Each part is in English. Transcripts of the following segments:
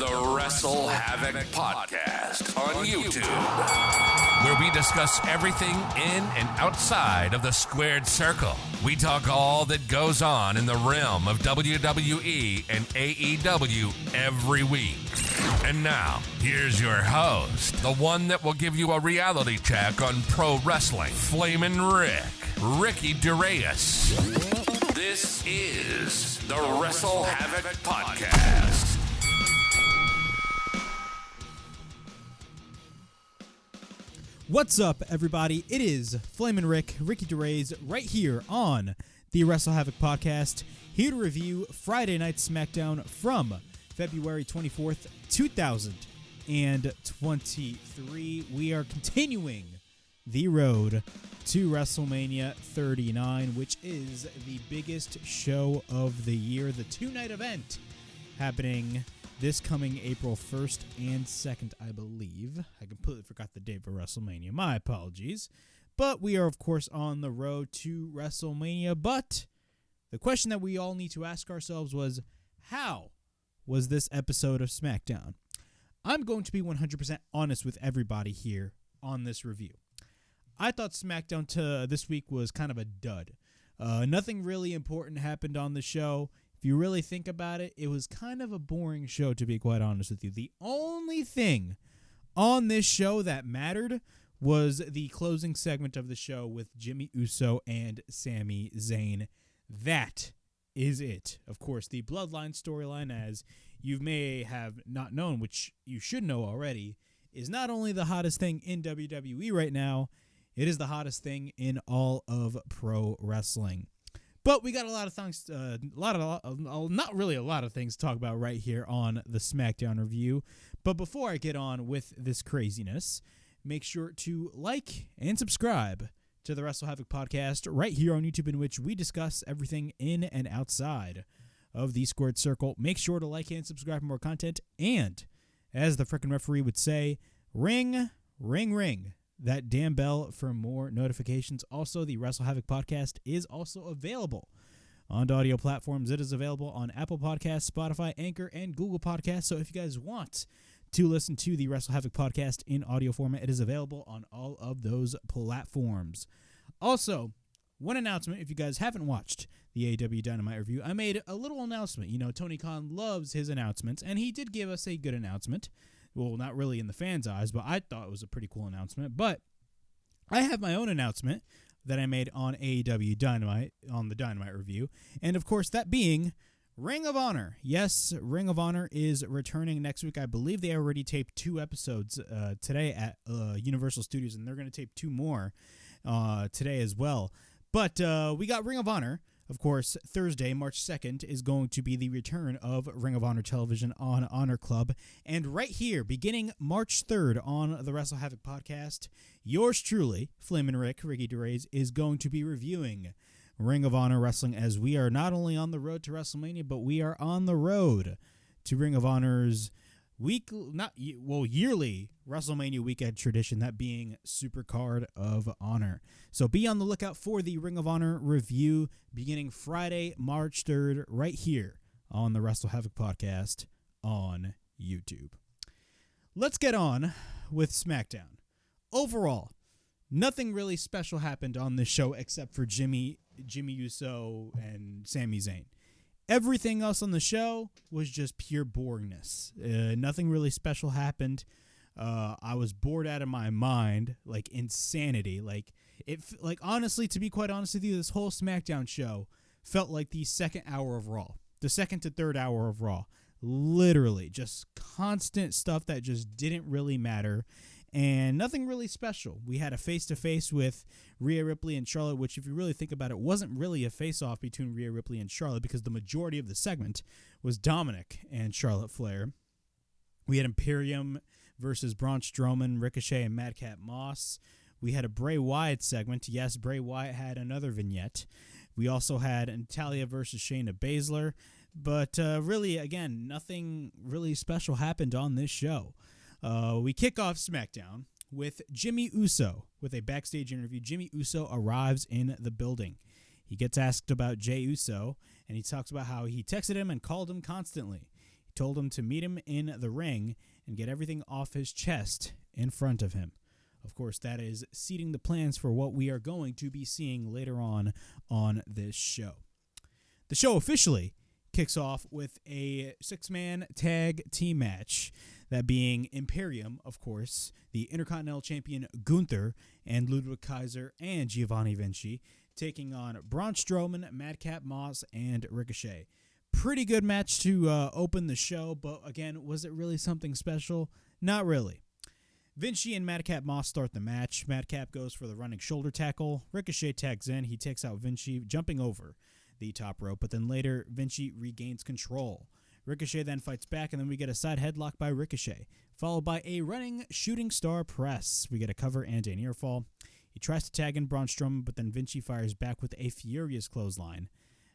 the WrestleHavoc Podcast on YouTube, where we discuss everything in and outside of the squared circle. We talk all that goes on in the realm of WWE and AEW every week. And now, here's your host, the one that will give you a reality check on pro wrestling, Flamin' Ricky DeReyes. This is the WrestleHavoc Podcast. What's up, everybody? It is Flamin' Ricky DeReyes, right here on the WrestleHavoc Podcast, here to review Friday Night SmackDown from February 24th, 2023. We are continuing the road to WrestleMania 39, which is the biggest show of the year, the two-night event happening this coming April 1st and 2nd, I believe. I completely forgot the date for WrestleMania. My apologies. But we are, of course, on the road to WrestleMania. But the question that we all need to ask ourselves was, how was this episode of SmackDown? I'm going to be 100% honest with everybody here on this review. I thought SmackDown this week was kind of a dud. Nothing really important happened on the show. If you really think about it, it was kind of a boring show, to be quite honest with you. The only thing on this show that mattered was the closing segment of the show with Jimmy Uso and Sami Zayn. That is it. Of course, the Bloodline storyline, as you may have not known, which you should know already, is not only the hottest thing in WWE right now, it is the hottest thing in all of pro wrestling. But we got a lot of things, not really a lot of things to talk about right here on the SmackDown review. But before I get on with this craziness, make sure to like and subscribe to the WrestleHavoc Podcast right here on YouTube, in which we discuss everything in and outside of the squared circle. Make sure to like and subscribe for more content. And as the frickin' referee would say, ring, ring, ring that damn bell for more notifications. Also, the WrestleHavoc Podcast is also available on audio platforms. It is available on Apple Podcasts, Spotify, Anchor, and Google Podcasts. So if you guys want to listen to the WrestleHavoc Podcast in audio format, it is available on all of those platforms. Also, one announcement, if you guys haven't watched the AEW Dynamite review, I made a little announcement. You know, Tony Khan loves his announcements, and he did give us a good announcement. Well, not really in the fans' eyes, but I thought it was a pretty cool announcement. But I have my own announcement that I made on AEW Dynamite, on the Dynamite review. And, of course, that being Ring of Honor. Yes, Ring of Honor is returning next week. I believe they already taped 2 episodes today at Universal Studios, and they're going to tape 2 more today as well. But we got Ring of Honor. Of course, Thursday, March 2nd, is going to be the return of Ring of Honor television on Honor Club. And right here, beginning March 3rd on the WrestleHavoc Podcast, yours truly, Flamin' Ricky DeReyes, is going to be reviewing Ring of Honor Wrestling, as we are not only on the road to WrestleMania, but we are on the road to Ring of Honor's yearly WrestleMania weekend tradition, that being Supercard of Honor. So be on the lookout for the Ring of Honor review beginning Friday, March 3rd, right here on the WrestleHavoc Podcast on YouTube. Let's get on with SmackDown. Overall, nothing really special happened on this show except for Jimmy Uso and Sami Zayn. Everything else on the show was just pure boringness. Nothing really special happened. I was bored out of my mind, like insanity. Honestly, to be quite honest with you, this whole SmackDown show felt like the second hour of Raw, the second to third hour of Raw. Literally, just constant stuff that just didn't really matter. And nothing really special. We had a face-to-face with Rhea Ripley and Charlotte, which, if you really think about it, wasn't really a face-off between Rhea Ripley and Charlotte, because the majority of the segment was Dominic and Charlotte Flair. We had Imperium versus Braun Strowman, Ricochet, and Madcap Moss. We had a Bray Wyatt segment. Yes, Bray Wyatt had another vignette. We also had Natalia versus Shayna Basler. But really, again, nothing really special happened on this show. We kick off SmackDown with Jimmy Uso with a backstage interview. Jimmy Uso arrives in the building. He gets asked about Jey Uso, and he talks about how he texted him and called him constantly. He told him to meet him in the ring and get everything off his chest in front of him. Of course, that is seeding the plans for what we are going to be seeing later on this show. The show officially kicks off with a 6-man tag team match, that being Imperium, of course, the Intercontinental Champion Gunther, and Ludwig Kaiser and Giovanni Vinci, taking on Braun Strowman, Madcap Moss, and Ricochet. Pretty good match to open the show, but again, was it really something special? Not really. Vinci and Madcap Moss start the match. Madcap goes for the running shoulder tackle. Ricochet tags in. He takes out Vinci, jumping over the top rope, but then later Vinci regains control. Ricochet then fights back, and then we get a side headlock by Ricochet, followed by a running shooting star press. We get a cover and a near fall. He tries to tag in Braun Strowman, but then Vinci fires back with a furious clothesline.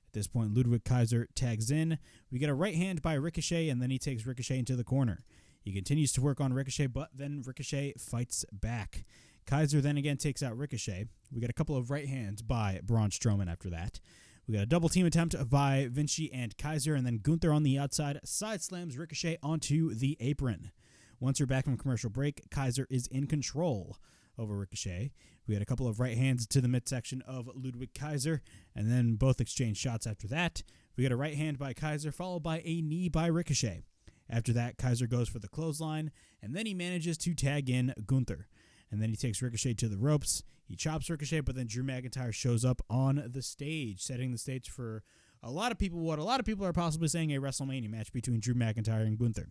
At this point, Ludwig Kaiser tags in. We get a right hand by Ricochet, and then he takes Ricochet into the corner. He continues to work on Ricochet, but then Ricochet fights back. Kaiser then again takes out Ricochet. We get a couple of right hands by Braun Strowman after that. We got a double team attempt by Vinci and Kaiser, and then Gunther on the outside side slams Ricochet onto the apron. Once we're back from commercial break, Kaiser is in control over Ricochet. We had a couple of right hands to the midsection of Ludwig Kaiser, and then both exchange shots after that. We got a right hand by Kaiser, followed by a knee by Ricochet. After that, Kaiser goes for the clothesline, and then he manages to tag in Gunther. And then he takes Ricochet to the ropes. He chops Ricochet, but then Drew McIntyre shows up on the stage, setting the stage for what a lot of people are possibly saying a WrestleMania match between Drew McIntyre and Gunther.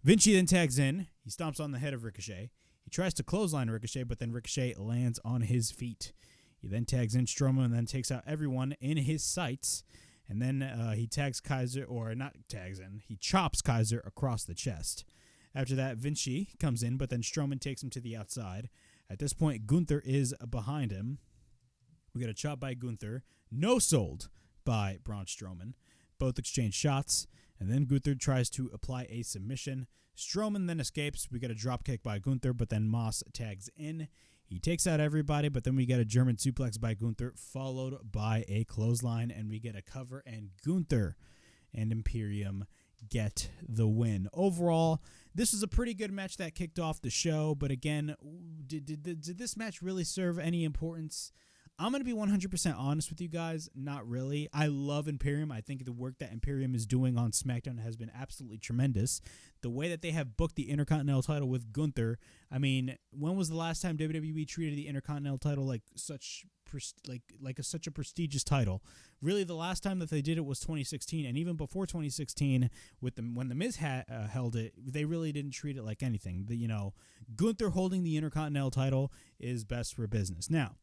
Vinci then tags in. He stomps on the head of Ricochet. He tries to clothesline Ricochet, but then Ricochet lands on his feet. He then tags in Strowman and then takes out everyone in his sights. And then he tags Kaiser, or not tags in, he chops Kaiser across the chest. After that, Vinci comes in, but then Strowman takes him to the outside. At this point, Gunther is behind him. We get a chop by Gunther, no-sold by Braun Strowman. Both exchange shots, and then Gunther tries to apply a submission. Strowman then escapes. We get a dropkick by Gunther, but then Moss tags in. He takes out everybody, but then we get a German suplex by Gunther, followed by a clothesline, and we get a cover, and Gunther and Imperium get the win. Overall, this is a pretty good match that kicked off the show, but again, did this match really serve any importance? I'm going to be 100% honest with you guys. Not really. I love Imperium. I think the work that Imperium is doing on SmackDown has been absolutely tremendous. The way that they have booked the Intercontinental title with Gunther, I mean, when was the last time WWE treated the Intercontinental title like such a prestigious title? Really, the last time that they did it was 2016, and even before 2016, when the Miz held it, they really didn't treat it like anything. Gunther holding the Intercontinental title is best for business. Now,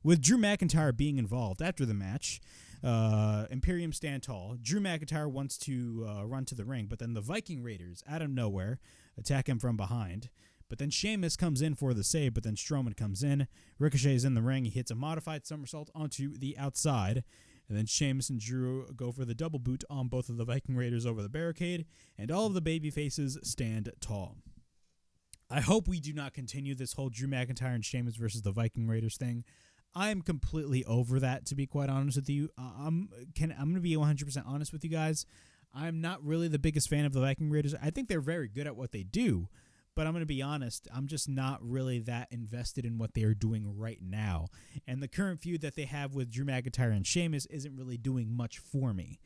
with Drew McIntyre being involved after the match, Imperium stand tall. Drew McIntyre wants to run to the ring, but then the Viking Raiders, out of nowhere, attack him from behind. But then Sheamus comes in for the save, but then Strowman comes in. Ricochet is in the ring. He hits a modified somersault onto the outside. And then Sheamus and Drew go for the double boot on both of the Viking Raiders over the barricade, and all of the baby faces stand tall. I hope we do not continue this whole Drew McIntyre and Sheamus versus the Viking Raiders thing. I'm completely over that, to be quite honest with you. I'm going to be 100% honest with you guys. I'm not really the biggest fan of the Viking Raiders. I think they're very good at what they do, but I'm going to be honest, I'm just not really that invested in what they are doing right now. And the current feud that they have with Drew McIntyre and Sheamus isn't really doing much for me.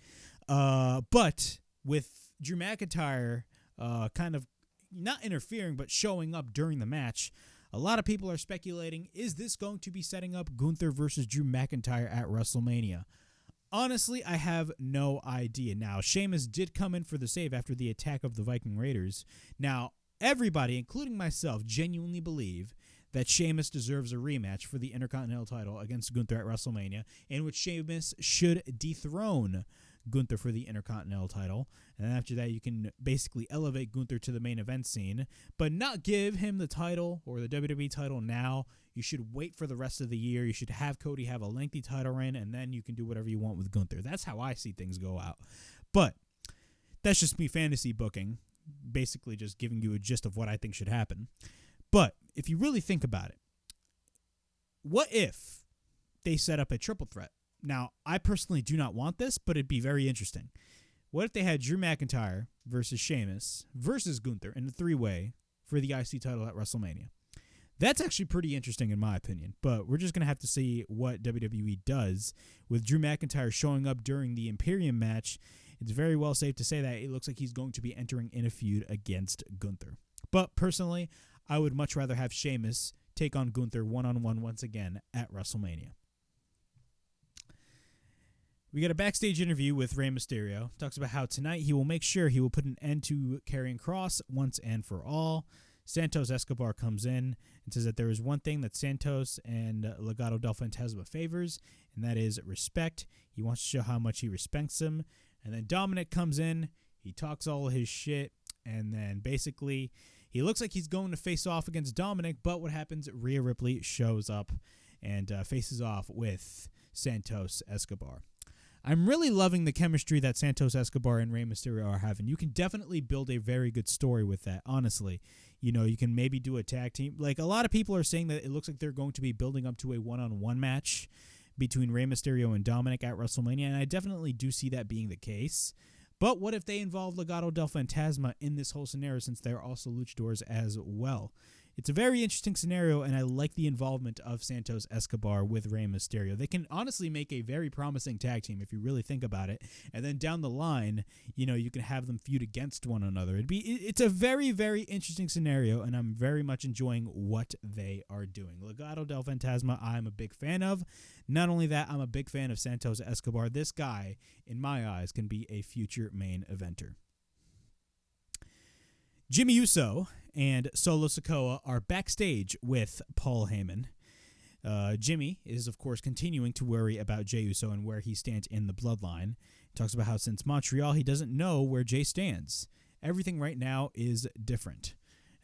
But with Drew McIntyre kind of not interfering, but showing up during the match, a lot of people are speculating, is this going to be setting up Gunther versus Drew McIntyre at WrestleMania? Honestly, I have no idea. Now, Sheamus did come in for the save after the attack of the Viking Raiders. Now, everybody, including myself, genuinely believe that Sheamus deserves a rematch for the Intercontinental title against Gunther at WrestleMania, in which Sheamus should dethrone Gunther for the Intercontinental title. And then after that, you can basically elevate Gunther to the main event scene, but not give him the title or the WWE title now. You should wait for the rest of the year. You should have Cody have a lengthy title reign, and then you can do whatever you want with Gunther. That's how I see things go out. But that's just me fantasy booking, basically just giving you a gist of what I think should happen. But if you really think about it, what if they set up a triple threat? Now, I personally do not want this, but it'd be very interesting. What if they had Drew McIntyre versus Sheamus versus Gunther in a 3-way for the IC title at WrestleMania? That's actually pretty interesting in my opinion, but we're just going to have to see what WWE does with Drew McIntyre showing up during the Imperium match. It's very well safe to say that it looks like he's going to be entering in a feud against Gunther. But personally, I would much rather have Sheamus take on Gunther one-on-one once again at WrestleMania. We got a backstage interview with Rey Mysterio. Talks about how tonight he will make sure he will put an end to Karrion Kross once and for all. Santos Escobar comes in and says that there is one thing that Santos and Legado del Fantasma favors, and that is respect. He wants to show how much he respects him. And then Dominic comes in. He talks all his shit. And then basically he looks like he's going to face off against Dominic. But what happens? Rhea Ripley shows up and faces off with Santos Escobar. I'm really loving the chemistry that Santos Escobar and Rey Mysterio are having. You can definitely build a very good story with that, honestly. You know, you can maybe do a tag team. Like, a lot of people are saying that it looks like they're going to be building up to a one-on-one match between Rey Mysterio and Dominic at WrestleMania, and I definitely do see that being the case. But what if they involve Legado del Fantasma in this whole scenario, since they're also luchadors as well? It's a very interesting scenario, and I like the involvement of Santos Escobar with Rey Mysterio. They can honestly make a very promising tag team if you really think about it. And then down the line, you know, you can have them feud against one another. It's a very, very interesting scenario, and I'm very much enjoying what they are doing. Legado del Fantasma, I'm a big fan of. Not only that, I'm a big fan of Santos Escobar. This guy, in my eyes, can be a future main eventer. Jimmy Uso and Solo Sikoa are backstage with Paul Heyman. Jimmy is, of course, continuing to worry about Jey Uso and where he stands in the bloodline. He talks about how since Montreal, he doesn't know where Jey stands. Everything right now is different.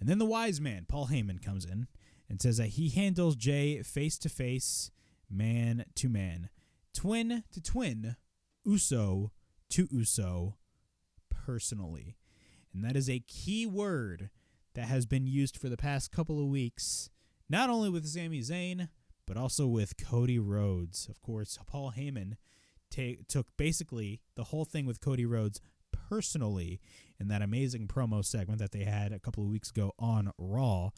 And then the wise man, Paul Heyman, comes in and says that he handles Jey face-to-face, man-to-man, twin-to-twin, Uso to Uso, personally. And that is a key word that has been used for the past couple of weeks, not only with Sami Zayn, but also with Cody Rhodes. Of course, Paul Heyman took basically the whole thing with Cody Rhodes personally in that amazing promo segment that they had a couple of weeks ago on Raw.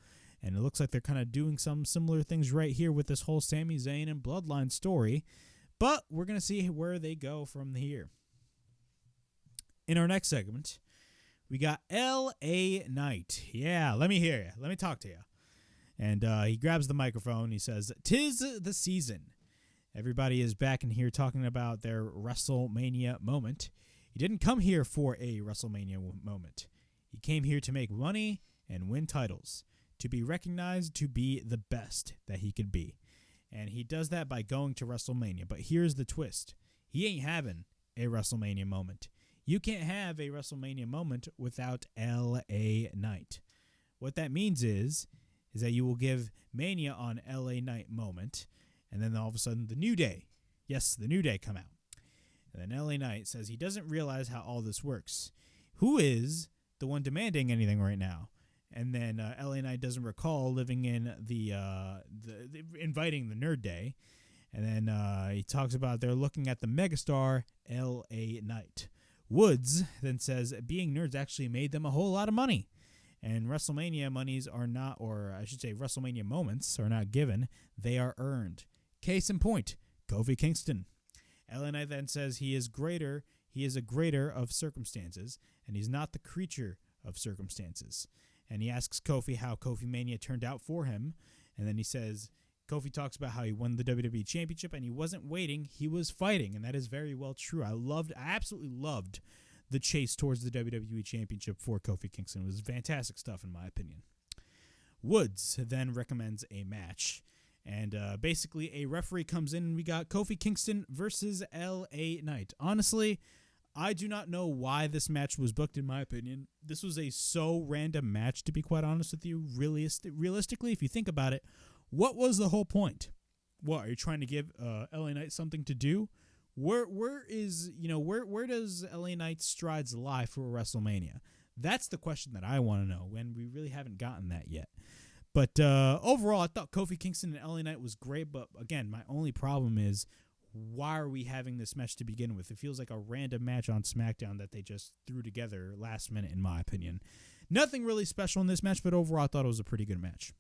And it looks like they're kind of doing some similar things right here with this whole Sami Zayn and Bloodline story. But we're going to see where they go from here. In our next segment, we got L.A. Knight. Yeah, let me hear you. Let me talk to you. And he grabs the microphone. He says, "'Tis the season." Everybody is back in here talking about their WrestleMania moment. He didn't come here for a WrestleMania moment. He came here to make money and win titles, to be recognized, to be the best that he could be. And he does that by going to WrestleMania. But here's the twist. He ain't having a WrestleMania moment. You can't have a WrestleMania moment without L.A. Knight. What that means is that you will give Mania on L.A. Knight moment, and then all of a sudden the New Day, yes, the New Day come out. And then L.A. Knight says he doesn't realize how all this works. Who is the one demanding anything right now? And then L.A. Knight doesn't recall living in the inviting the Nerd Day. And then he talks about they're looking at the megastar L.A. Knight. Woods then says being nerds actually made them a whole lot of money. And WrestleMania monies are not, or I should say WrestleMania moments are not given. They are earned. Case in point, Kofi Kingston. LA Knight then says he is greater. He is a greater of circumstances, and he's not the creature of circumstances. And he asks Kofi how Kofi Mania turned out for him. And then he says, Kofi talks about how he won the WWE Championship and he wasn't waiting, he was fighting, and that is very well true. I absolutely loved the chase towards the WWE Championship for Kofi Kingston. It was fantastic stuff in my opinion. Woods then recommends a match, and basically a referee comes in and we got Kofi Kingston versus L.A. Knight. Honestly, I do not know why this match was booked in my opinion. This was a so random match, to be quite honest with you. Realistically, if you think about it, what was the whole point? What, are you trying to give LA Knight something to do? Where does LA Knight's strides lie for WrestleMania? That's the question that I want to know, and we really haven't gotten that yet. But overall, I thought Kofi Kingston and LA Knight was great, but again, my only problem is why are we having this match to begin with? It feels like a random match on SmackDown that they just threw together last minute, in my opinion. Nothing really special in this match, but overall I thought it was a pretty good match.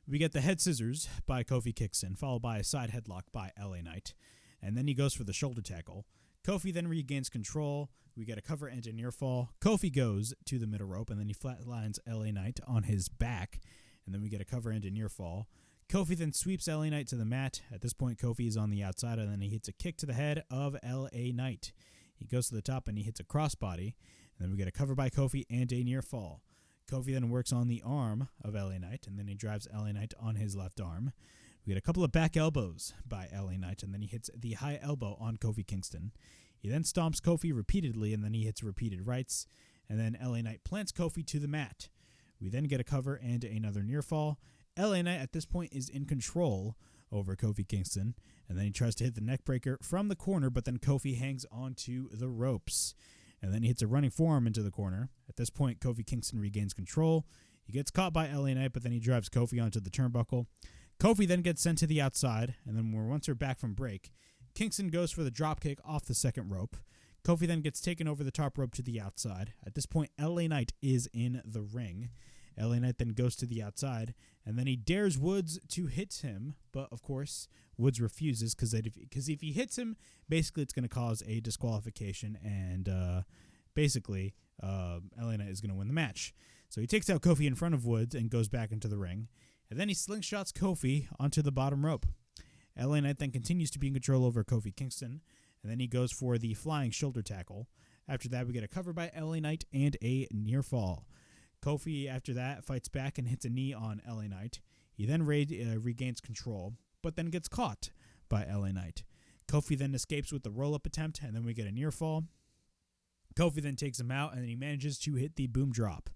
We get the head scissors by Kofi Kingston, followed by a side headlock by LA Knight, and then he goes for the shoulder tackle. Kofi then regains control. We get a cover and a near fall. Kofi goes to the middle rope, and then he flatlines LA Knight on his back, and then we get a cover and a near fall. Kofi then sweeps LA Knight to the mat. At this point, Kofi is on the outside, and then he hits a kick to the head of LA Knight. He goes to the top, and he hits a crossbody, and then we get a cover by Kofi and a near fall. Kofi then works on the arm of LA Knight, and then he drives LA Knight on his left arm. We get a couple of back elbows by LA Knight, and then he hits the high elbow on Kofi Kingston. He then stomps Kofi repeatedly, and then he hits repeated rights, and then LA Knight plants Kofi to the mat. We then get a cover and another near fall. LA Knight at this point is in control over Kofi Kingston, and then he tries to hit the neck breaker from the corner, but then Kofi hangs onto the ropes, and then he hits a running forearm into the corner. At this point, Kofi Kingston regains control. He gets caught by LA Knight, but then he drives Kofi onto the turnbuckle. Kofi then gets sent to the outside, and then once we're back from break, Kingston goes for the dropkick off the second rope. Kofi then gets taken over the top rope to the outside. At this point, LA Knight is in the ring. LA Knight then goes to the outside, and then he dares Woods to hit him, but of course, Woods refuses because if he hits him, basically it's going to cause a disqualification, and basically LA Knight is going to win the match. So he takes out Kofi in front of Woods and goes back into the ring, and then he slingshots Kofi onto the bottom rope. LA Knight then continues to be in control over Kofi Kingston, and then he goes for the flying shoulder tackle. After that, we get a cover by LA Knight and a near fall. Kofi, after that, fights back and hits a knee on LA Knight. He then regains control, but then gets caught by LA Knight. Kofi then escapes with the roll-up attempt, and then we get a near fall. Kofi then takes him out, and then he manages to hit the boom drop.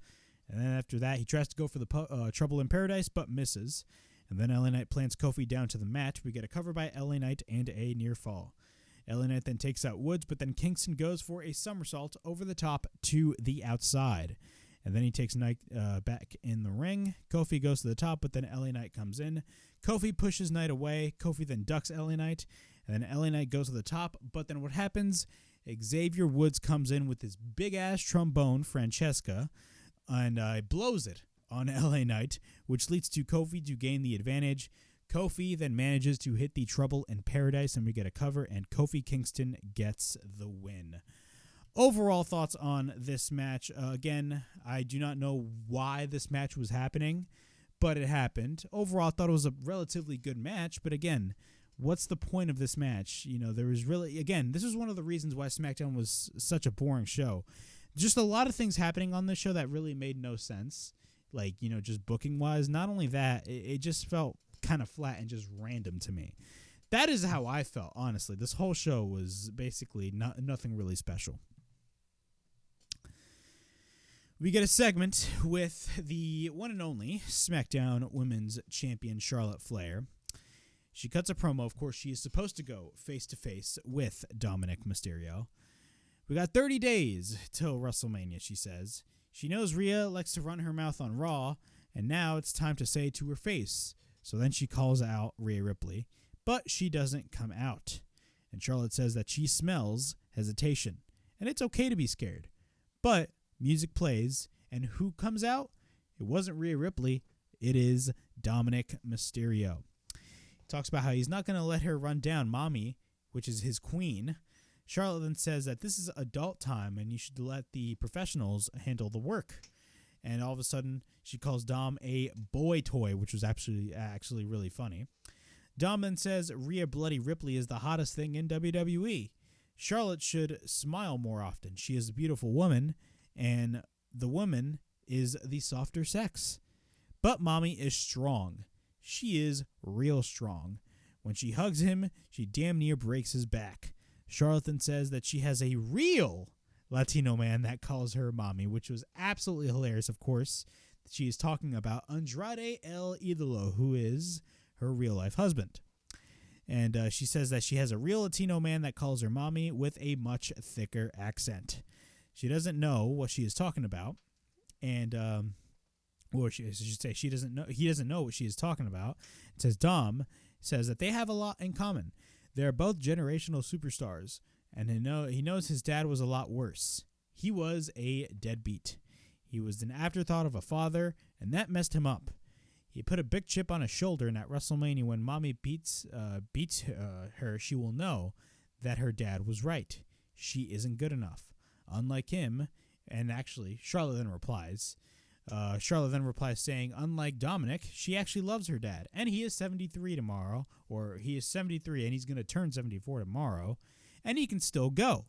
And then after that, he tries to go for the Trouble in Paradise, but misses. And then LA Knight plants Kofi down to the mat. We get a cover by LA Knight and a near fall. LA Knight then takes out Woods, but then Kingston goes for a somersault over the top to the outside. And then he takes Knight back in the ring. Kofi goes to the top, but then LA Knight comes in. Kofi pushes Knight away. Kofi then ducks LA Knight. And then LA Knight goes to the top. But then what happens? Xavier Woods comes in with his big-ass trombone, Francesca, and blows it on LA Knight, which leads to Kofi to gain the advantage. Kofi then manages to hit the Trouble in Paradise, and we get a cover, and Kofi Kingston gets the win. Overall thoughts on this match. Again, I do not know why this match was happening, but it happened. Overall, I thought it was a relatively good match, but again, what's the point of this match? You know, there was really, again, this is one of the reasons why SmackDown was such a boring show. Just a lot of things happening on this show that really made no sense, like, you know, just booking-wise. Not only that, it just felt kind of flat and just random to me. That is how I felt, honestly. This whole show was basically nothing really special. We get a segment with the one and only SmackDown Women's Champion Charlotte Flair. She cuts a promo. Of course, she is supposed to go face-to-face with Dominic Mysterio. We got 30 days till WrestleMania, she says. She knows Rhea likes to run her mouth on Raw, and now it's time to say it to her face. So then she calls out Rhea Ripley, but she doesn't come out. And Charlotte says that she smells hesitation, and it's okay to be scared. But music plays, and who comes out? It wasn't Rhea Ripley. It is Dominic Mysterio. He talks about how he's not going to let her run down Mommy, which is his queen. Charlotte then says that this is adult time, and you should let the professionals handle the work. And all of a sudden, she calls Dom a boy toy, which was actually really funny. Dom then says Rhea Bloody Ripley is the hottest thing in WWE. Charlotte should smile more often. She is a beautiful woman, and the woman is the softer sex. But Mommy is strong. She is real strong. When she hugs him, she damn near breaks his back. Charlotte then says that she has a real Latino man that calls her Mommy, which was absolutely hilarious, of course. She is talking about Andrade El Idolo, who is her real-life husband. And she says that she has a real Latino man that calls her Mommy with a much thicker accent. She doesn't know what she is talking about, and or she should say he doesn't know what she is talking about. It says Dom says that they have a lot in common. They're both generational superstars, and he knows his dad was a lot worse. He was a deadbeat. He was an afterthought of a father, and that messed him up. He put a big chip on his shoulder, and at WrestleMania, when Mommy beats her, she will know that her dad was right. She isn't good enough. Unlike him, and actually, Charlotte then replies saying, unlike Dominic, she actually loves her dad, and he is 73 tomorrow, or he is 73, and he's going to turn 74 tomorrow, and he can still go.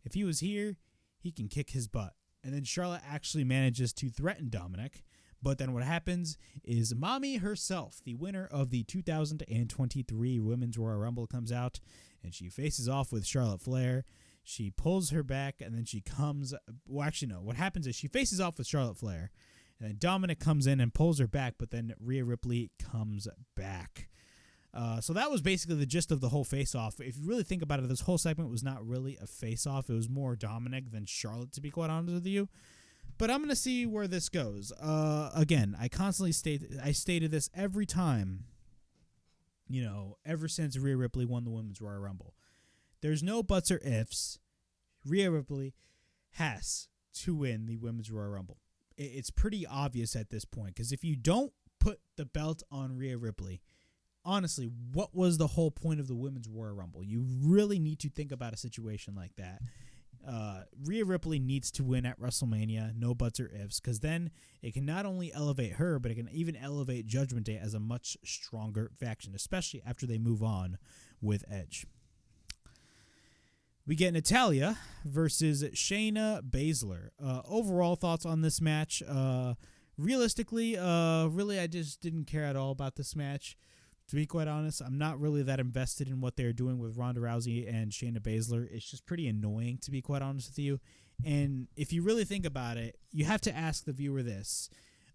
If he was here, he can kick his butt. And then Charlotte actually manages to threaten Dominic, but then what happens is Mommy herself, the winner of the 2023 Women's Royal Rumble, comes out, and she faces off with Charlotte Flair. She pulls her back, and then she comes... Well, actually, no. What happens is she faces off with Charlotte Flair, and then Dominic comes in and pulls her back, but then Rhea Ripley comes back. So that was basically the gist of the whole face-off. If you really think about it, this whole segment was not really a face-off. It was more Dominic than Charlotte, to be quite honest with you. But I'm going to see where this goes. Again, I stated this every time, ever since Rhea Ripley won the Women's Royal Rumble. There's no buts or ifs. Rhea Ripley has to win the Women's Royal Rumble. It's pretty obvious at this point, because if you don't put the belt on Rhea Ripley, honestly, what was the whole point of the Women's Royal Rumble? You really need to think about a situation like that. Rhea Ripley needs to win at WrestleMania, no buts or ifs, because then it can not only elevate her, but it can even elevate Judgment Day as a much stronger faction, especially after they move on with Edge. We get Natalya versus Shayna Basler. Overall thoughts on this match. Realistically, really, I just didn't care at all about this match. To be quite honest, I'm not really that invested in what they're doing with Ronda Rousey and Shayna Basler. It's just pretty annoying, to be quite honest with you. And if you really think about it, you have to ask the viewer this.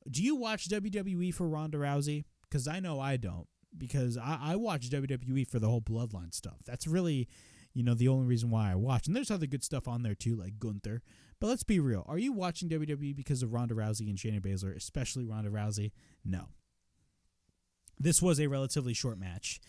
Do you watch WWE for Ronda Rousey? Because I know I don't. Because I watch WWE for the whole Bloodline stuff. That's really... the only reason why I watch. And there's other good stuff on there too, like Gunther. But let's be real. Are you watching WWE because of Ronda Rousey and Shayna Basler, especially Ronda Rousey? No. This was a relatively short match.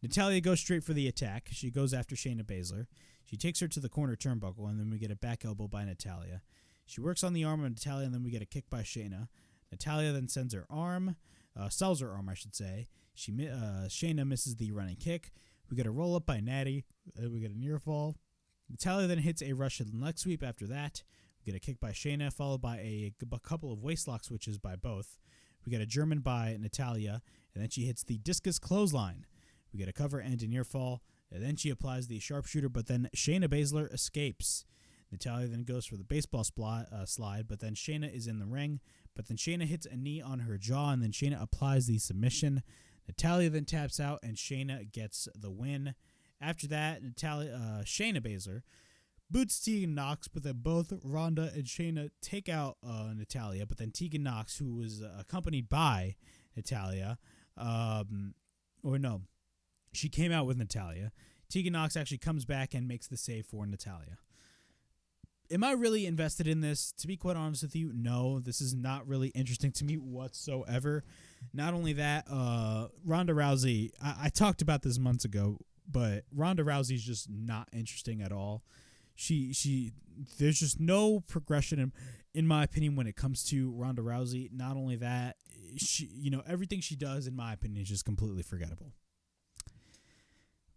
Natalya goes straight for the attack. She goes after Shayna Basler. She takes her to the corner turnbuckle, and then we get a back elbow by Natalya. She works on the arm of Natalya, and then we get a kick by Shayna. Natalya then sells her arm, I should say. Shayna misses the running kick. We get a roll-up by Natty. We get a near fall. Natalya then hits a Russian leg sweep after that. We get a kick by Shayna, followed by a couple of waistlock switches by both. We get a German by Natalya, and then she hits the discus clothesline. We get a cover and a near fall, and then she applies the sharpshooter, but then Shayna Basler escapes. Natalya then goes for the baseball slide, but then Shayna is in the ring. But then Shayna hits a knee on her jaw, and then Shayna applies the submission. Natalya then taps out, and Shayna gets the win. After that, Shayna Basler boots Tegan Nox, but then both Ronda and Shayna take out Natalya. But then Tegan Nox, who was accompanied by Natalya, she came out with Natalya. Tegan Nox actually comes back and makes the save for Natalya. Am I really invested in this? To be quite honest with you, no. This is not really interesting to me whatsoever. Not only that, Ronda Rousey, I talked about this months ago, but Ronda Rousey's just not interesting at all. There's just no progression in my opinion when it comes to Ronda Rousey. Not only that, everything she does, in my opinion, is just completely forgettable.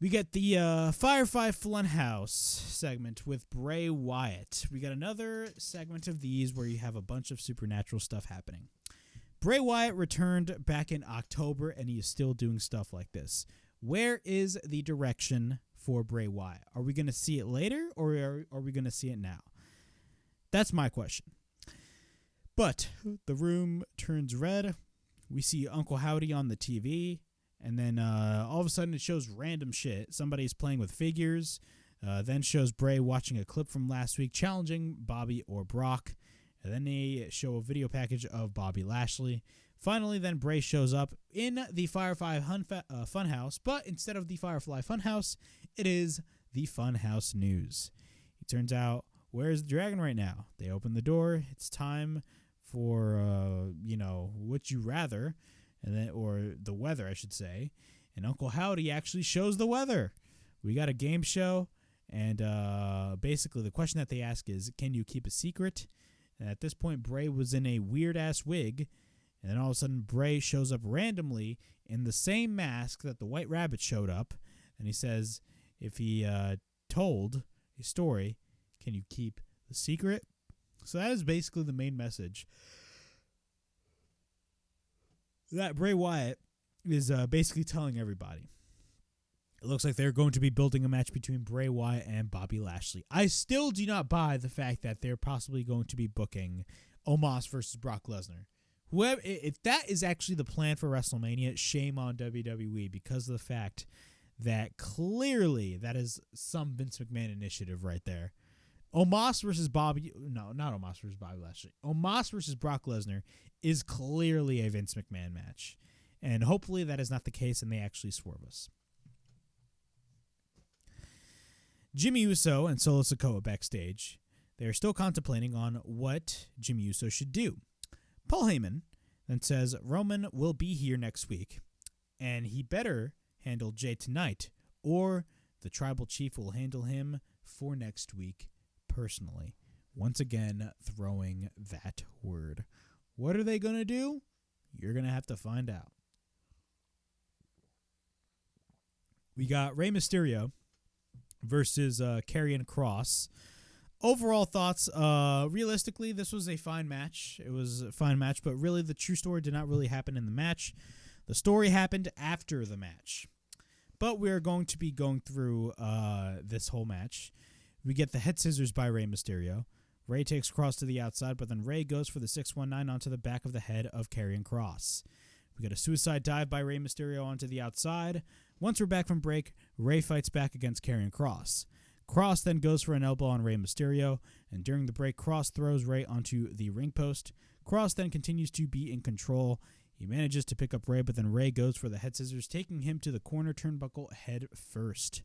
We get the Firefly Funhouse segment with Bray Wyatt. We got another segment of these where you have a bunch of supernatural stuff happening. Bray Wyatt returned back in October, and he is still doing stuff like this. Where is the direction for Bray Wyatt? Are we going to see it later, or are we going to see it now? That's my question. But the room turns red. We see Uncle Howdy on the TV. And then all of a sudden it shows random shit. Somebody's playing with figures. Then shows Bray watching a clip from last week challenging Bobby or Brock. And then they show a video package of Bobby Lashley. Finally, then Bray shows up in the Firefly Funhouse. But instead of the Firefly Funhouse, it is the Funhouse News. It turns out, where's the dragon right now? They open the door. It's time for, Would You Rather. And then, or the weather, I should say. and Uncle Howdy actually shows the weather. We got a game show, and basically the question that they ask is, can you keep a secret? And at this point, Bray was in a weird-ass wig, and then all of a sudden Bray shows up randomly in the same mask that the White Rabbit showed up, and he says, if he told a story, can you keep the secret? So that is basically the main message. That Bray Wyatt is basically telling everybody. It looks like they're going to be building a match between Bray Wyatt and Bobby Lashley. I still do not buy the fact that they're possibly going to be booking Omos versus Brock Lesnar. Whoever, if that is actually the plan for WrestleMania, shame on WWE, because of the fact that clearly that is some Vince McMahon initiative right there. Omos versus Bobby, no, not Omos versus Bobby Lashley. Omos versus Brock Lesnar is clearly a Vince McMahon match. And hopefully that is not the case and they actually swerve us. Jimmy Uso and Solo Sikoa backstage. They are still contemplating on what Jimmy Uso should do. Paul Heyman then says Roman will be here next week, and he better handle Jay tonight, or the tribal chief will handle him for next week personally. Once again, throwing that word. What are they going to do? You're going to have to find out. We got Rey Mysterio versus Karrion Kross. Overall thoughts, realistically, this was a fine match. It was a fine match, but really the true story did not really happen in the match. The story happened after the match. But we're going to be going through this whole match. We get the head scissors by Rey Mysterio. Rey takes Kross to the outside, but then Rey goes for the 619 onto the back of the head of Karrion Kross. We get a suicide dive by Rey Mysterio onto the outside. Once we're back from break, Rey fights back against Karrion Kross. Kross then goes for an elbow on Rey Mysterio, and during the break, Kross throws Rey onto the ring post. Kross then continues to be in control. He manages to pick up Rey, but then Rey goes for the head scissors, taking him to the corner turnbuckle head first.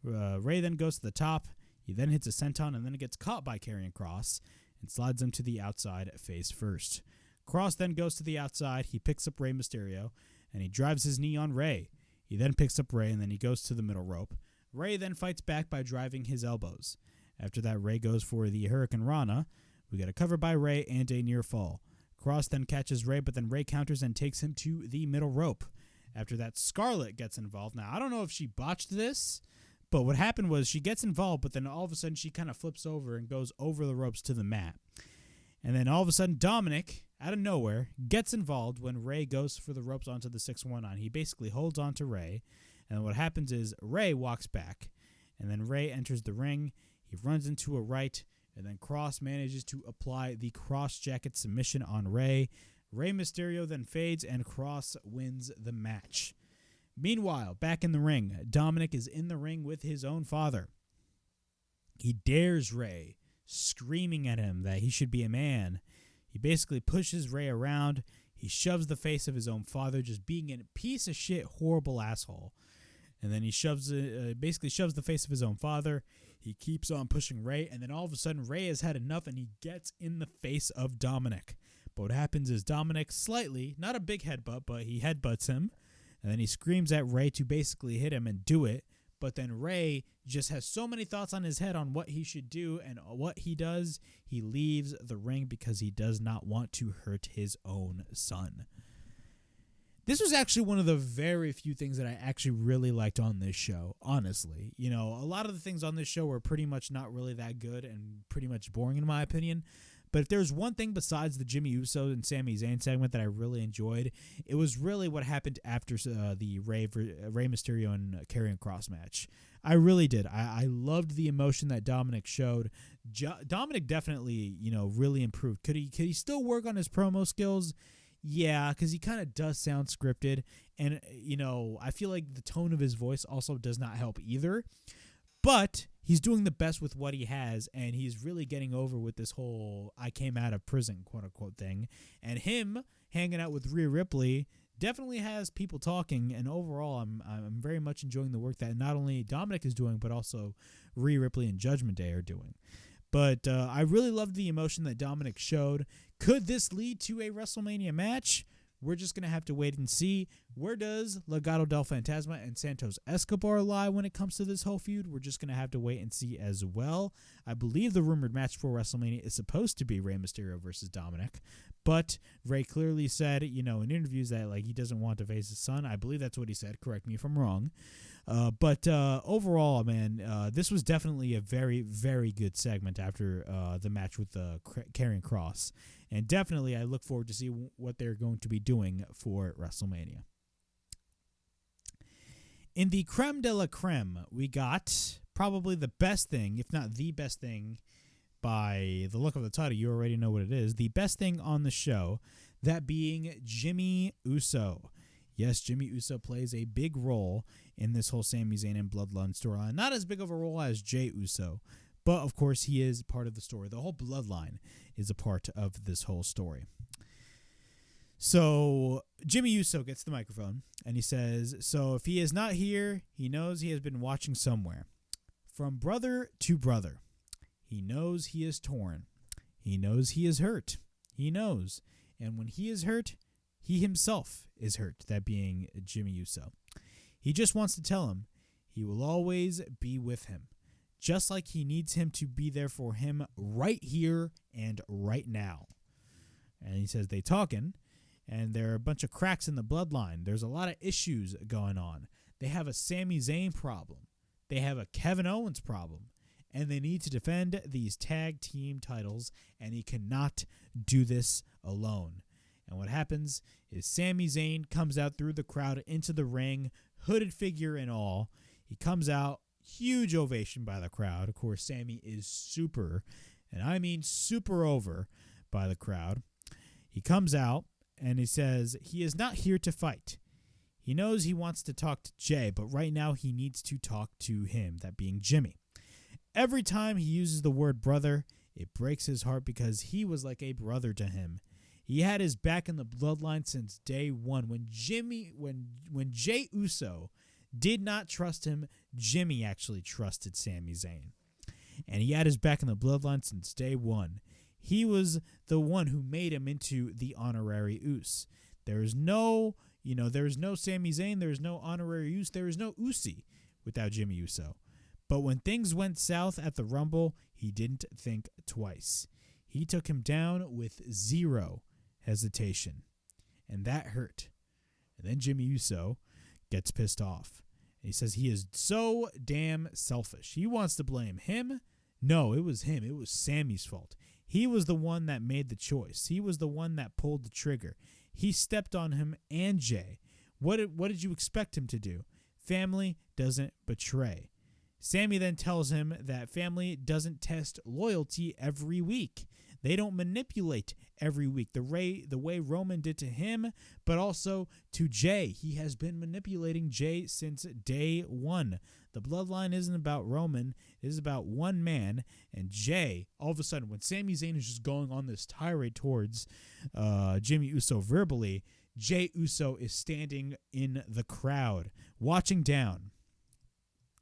Rey then goes to the top. He then hits a senton and then gets caught by Karrion Kross and slides him to the outside face first. Kross then goes to the outside. He picks up Rey Mysterio, and he drives his knee on Rey. He then picks up Rey, and then he goes to the middle rope. Rey then fights back by driving his elbows. After that, Rey goes for the Hurricane Rana. We get a cover by Rey and a near fall. Kross then catches Rey, but then Rey counters and takes him to the middle rope. After that, Scarlett gets involved. Now, I don't know if she botched this, but what happened was she gets involved, but then all of a sudden she kind of flips over and goes over the ropes to the mat. And then all of a sudden, Dominic, out of nowhere, gets involved when Rey goes for the ropes onto the 619. He basically holds on to Rey. And what happens is Rey walks back, and then Rey enters the ring. He runs into a right, and then Kross manages to apply the cross jacket submission on Rey. Rey Mysterio then fades, and Kross wins the match. Meanwhile, back in the ring, Dominic is in the ring with his own father. He dares Rey, screaming at him that he should be a man. He basically pushes Rey around. He shoves the face of his own father, just being a piece of shit, horrible asshole. And then he basically shoves the face of his own father. He keeps on pushing Rey, and then all of a sudden Rey has had enough, and he gets in the face of Dominic. But what happens is Dominic slightly, not a big headbutt, but he headbutts him, and then he screams at Rey to basically hit him and do it. But then Rey just has so many thoughts on his head on what he should do, and what he does, he leaves the ring because he does not want to hurt his own son. This was actually one of the very few things that I actually really liked on this show, honestly. You know, a lot of the things on this show were pretty much not really that good and pretty much boring in my opinion. But if there's one thing besides the Jimmy Uso and Sami Zayn segment that I really enjoyed, it was really what happened after the Rey Mysterio and Karrion Kross match. I really did. I loved the emotion that Dominic showed. Dominic definitely, really improved. Could he still work on his promo skills? Yeah, because he kind of does sound scripted. And, I feel like the tone of his voice also does not help either. But he's doing the best with what he has, and he's really getting over with this whole I came out of prison, quote-unquote thing. And him hanging out with Rhea Ripley definitely has people talking, and overall I'm very much enjoying the work that not only Dominic is doing, but also Rhea Ripley and Judgment Day are doing. But I really loved the emotion that Dominic showed. Could this lead to a WrestleMania match? We're just going to have to wait and see. Where does Legado del Fantasma and Santos Escobar lie when it comes to this whole feud? We're just going to have to wait and see as well. I believe the rumored match for WrestleMania is supposed to be Rey Mysterio versus Dominic, but Rey clearly said, in interviews that he doesn't want to face his son. I believe that's what he said. Correct me if I'm wrong. But overall, man, this was definitely a very, very good segment after the match with Karrion Kross. And definitely I look forward to see what they're going to be doing for WrestleMania. In the creme de la creme, we got probably the best thing, if not the best thing, by the look of the title, you already know what it is. The best thing on the show, that being Jimmy Uso. Yes, Jimmy Uso plays a big role in this whole Sami Zayn and Bloodline storyline. Not as big of a role as Jey Uso, but of course he is part of the story. The whole Bloodline is a part of this whole story. So Jimmy Uso gets the microphone and he says, so if he is not here, he knows he has been watching somewhere. From brother to brother, he knows he is torn. He knows he is hurt. He knows. And when he is hurt, he himself is hurt, that being Jimmy Uso. He just wants to tell him he will always be with him, just like he needs him to be there for him right here and right now. And he says they talking, and there are a bunch of cracks in the bloodline. There's a lot of issues going on. They have a Sami Zayn problem. They have a Kevin Owens problem. And they need to defend these tag team titles, and he cannot do this alone. And what happens is Sami Zayn comes out through the crowd into the ring, hooded figure and all. He comes out, huge ovation by the crowd. Of course, Sami is super, and I mean super over by the crowd. He comes out, and he says he is not here to fight. He knows he wants to talk to Jey, but right now he needs to talk to him, that being Jimmy. Every time he uses the word brother, it breaks his heart because he was like a brother to him. He had his back in the bloodline since day one. When Jey Uso did not trust him, Jimmy actually trusted Sami Zayn. And he had his back in the bloodline since day one. He was the one who made him into the honorary Us. There is no Sami Zayn, there is no honorary Us, there is no Usi without Jimmy Uso. But when things went south at the Rumble, he didn't think twice. He took him down with zero hesitation, and that hurt. And then Jimmy Uso gets pissed off. And he says he is so damn selfish. He wants to blame him. No, it was him. It was Sammy's fault. He was the one that made the choice. He was the one that pulled the trigger. He stepped on him and Jey. What did you expect him to do? Family doesn't betray. Sami then tells him that family doesn't test loyalty every week. They don't manipulate every week the way Roman did to him, but also to Jey. He has been manipulating Jey since day one. The bloodline isn't about Roman. It is about one man. And Jey, all of a sudden, when Sami Zayn is just going on this tirade towards Jimmy Uso verbally, Jey Uso is standing in the crowd, watching down.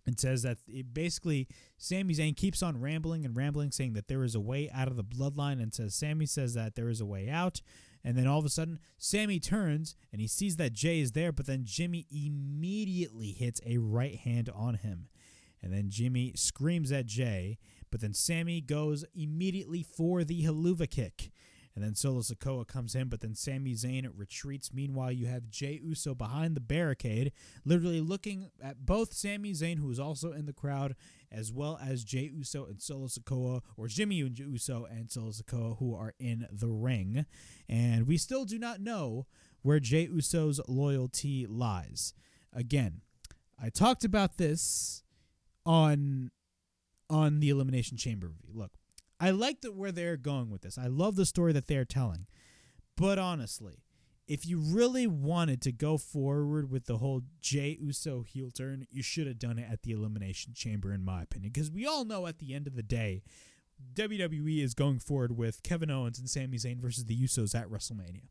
It says that basically Sami Zayn keeps on rambling and rambling, saying that there is a way out of the bloodline, and Sami says that there is a way out. And then all of a sudden, Sami turns and he sees that Jey is there, but then Jimmy immediately hits a right hand on him. And then Jimmy screams at Jey, but then Sami goes immediately for the haluva kick. And then Solo Sikoa comes in, but then Sami Zayn retreats. Meanwhile, you have Jey Uso behind the barricade, literally looking at both Sami Zayn, who is also in the crowd, as well as Jey Uso and Solo Sikoa, or Jimmy Uso and Solo Sikoa, who are in the ring. And we still do not know where Jey Uso's loyalty lies. Again, I talked about this on the Elimination Chamber review. Look, I like where they're going with this. I love the story that they're telling. But honestly, if you really wanted to go forward with the whole Jey Uso heel turn, you should have done it at the Elimination Chamber, in my opinion. Because we all know at the end of the day, WWE is going forward with Kevin Owens and Sami Zayn versus the Usos at WrestleMania.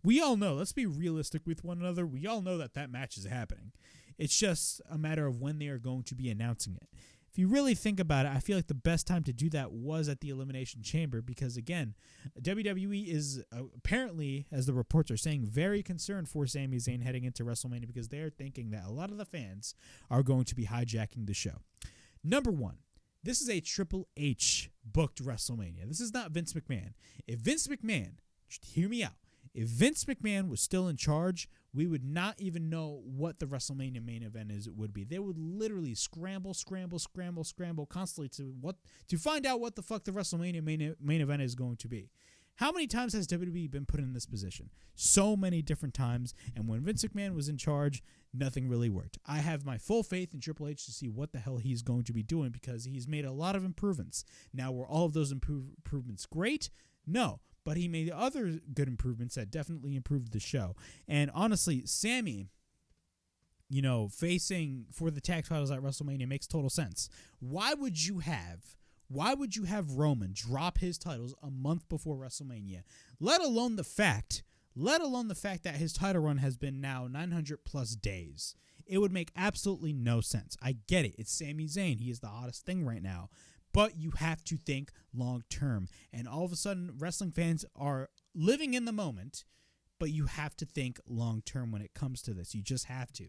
We all know. Let's be realistic with one another. We all know that match is happening. It's just a matter of when they are going to be announcing it. if you really think about it, I feel like the best time to do that was at the Elimination Chamber because, again, WWE is apparently, as the reports are saying, very concerned for Sami Zayn heading into WrestleMania because they're thinking that a lot of the fans are going to be hijacking the show. Number one, this is a Triple H booked WrestleMania. This is not Vince McMahon. If Vince McMahon, just hear me out, if Vince McMahon was still in charge, we would not even know what the WrestleMania main event would be. They would literally scramble constantly to find out what the fuck the WrestleMania main event is going to be. How many times has WWE been put in this position? So many different times, and when Vince McMahon was in charge, nothing really worked. I have my full faith in Triple H to see what the hell he's going to be doing because he's made a lot of improvements. Now, were all of those improvements great? No. But he made other good improvements that definitely improved the show. And honestly, Sami, facing for the tag titles at WrestleMania makes total sense. Why would you have Roman drop his titles a month before WrestleMania? Let alone the fact that his title run has been now 900 plus days. It would make absolutely no sense. I get it. It's Sami Zayn. He is the hottest thing right now. But you have to think long term. And all of a sudden, wrestling fans are living in the moment, but you have to think long term when it comes to this. You just have to.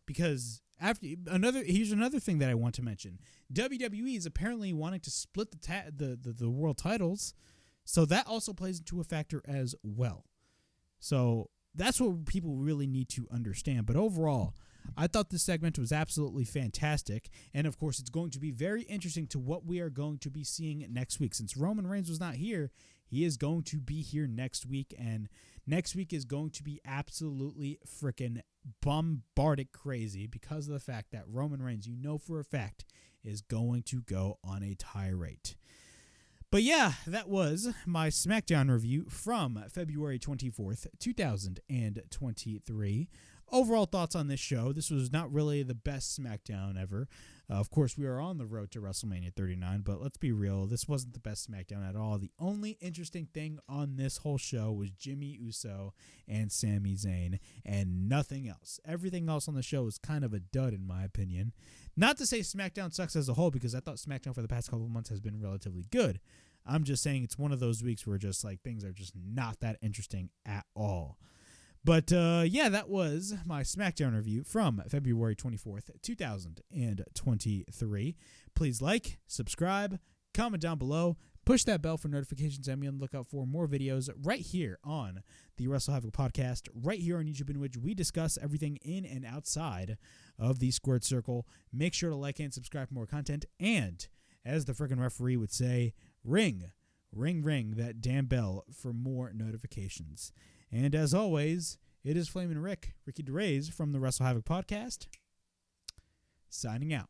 Because here's another thing that I want to mention. WWE is apparently wanting to split the world titles, so that also plays into a factor as well. So that's what people really need to understand. But overall, I thought this segment was absolutely fantastic. And, of course, it's going to be very interesting to what we are going to be seeing next week. Since Roman Reigns was not here, he is going to be here next week. And next week is going to be absolutely freaking bombarded crazy because of the fact that Roman Reigns, for a fact, is going to go on a tirade. But yeah, that was my SmackDown review from February 24th, 2023. Overall thoughts on this show. This was not really the best SmackDown ever. Of course, we are on the road to WrestleMania 39, but let's be real. This wasn't the best SmackDown at all. The only interesting thing on this whole show was Jimmy Uso and Sami Zayn and nothing else. Everything else on the show was kind of a dud in my opinion. Not to say SmackDown sucks as a whole because I thought SmackDown for the past couple of months has been relatively good. I'm just saying it's one of those weeks where just like things are just not that interesting at all. But, that was my SmackDown review from February 24th, 2023. Please like, subscribe, comment down below, push that bell for notifications, and be on the lookout for more videos right here on the WrestleHavoc Podcast, right here on YouTube, in which we discuss everything in and outside of the Squared Circle. Make sure to like and subscribe for more content, and, as the freaking referee would say, ring that damn bell for more notifications. And as always, it is Flamin' Ricky DeRays from the WrestleHavoc Podcast, signing out.